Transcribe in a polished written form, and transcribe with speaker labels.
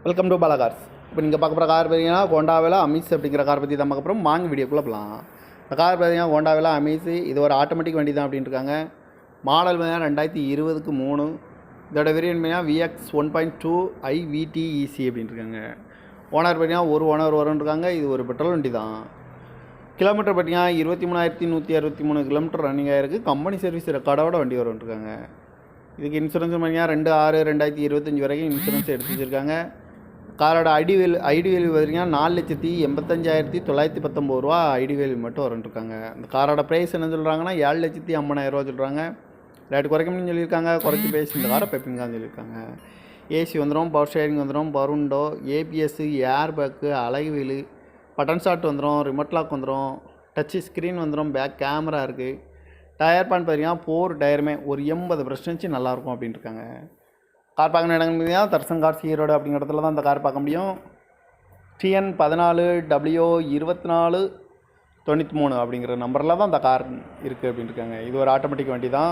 Speaker 1: Welcome to Bala cars. இப்போ நீங்கள் பார்க்க போகிற கார் பார்த்தீங்கன்னா ஹோண்டாவில் அமீஸ் அப்படிங்கிற கார் பற்றி தான் பார்க்க போகிறோம். வாங்க வீடியோக்குள்ளே போகலாம். இந்த கார் பார்த்தீங்கன்னா ஹோண்டாவில் அமீஸ், இது ஒரு ஆட்டோமேட்டிக் வண்டி தான் அப்படின்னு இருக்காங்க. மாடல் பார்த்தீங்கன்னா 2020க்கு 3. இதோட வேரியன்ட் பார்த்தீங்கன்னா VX 1.2 IVTEC அப்படின்னு இருக்காங்க. ஓனர் பார்த்தீங்கன்னா ஒரு ஓனர் வரும்னு இருக்காங்க. இது ஒரு பெட்ரோல் வண்டி தான். கிலோமீட்டர் பார்த்தீங்கன்னா 23,163 கிலோமீட்டர் ரன்னிங் ஆகிருக்கு. கம்பெனி சர்வீஸ் ரெக்கார்டோட வண்டி வரும்னு இருக்காங்க. இதுக்கு இன்சூரன்ஸ் பார்த்தீங்கன்னா 2/6/2025 வரைக்கும் இன்சூரன்ஸ் எடுத்து வச்சுருக்காங்க. காரோட ஐடி வேல்யூ பார்த்தீங்கன்னா 4,85,919 ரூபா ஐடி வேல்யூ மட்டும் வரும்ன்ருக்காங்க. இந்த காரோட ப்ரைஸ் என்ன சொல்கிறாங்கன்னா 7,50,000 சொல்கிறாங்க. ரேட்டு குறைக்கணும்னு சொல்லியிருக்காங்க. குறைச்சி பேசி இந்த காரை பெப்பிங்கான்னு சொல்லியிருக்காங்க. ஏசி வந்துடும், பவர் ஷேரிங் வந்துடும், power window, ABS, air bag, அழகு வீலு, பட்டன் ஸ்டார்ட் வந்துடும், ரிமோட் லாக் வந்துடும், டச்சு ஸ்க்ரீன் வந்துடும், பேக் கேமரா இருக்குது. டயர் பான் பார்த்தீங்கன்னா 4 டயருமே ஒரு 80% நல்லாயிருக்கும் அப்படின்னு இருக்காங்க. கார் பார்க்கணும் இடங்கள் பார்த்தீங்கன்னா தர்சன் கார்ஸ் ஈரோடு அப்படிங்கிற இடத்துல தான் இந்த கார் பார்க்க முடியும். TN 14W 2493 அப்படிங்கிற நம்பரில் தான் இந்த கார் இருக்குது அப்படின்னு இருக்காங்க. இது ஒரு ஆட்டோமேட்டிக் வண்டி தான்.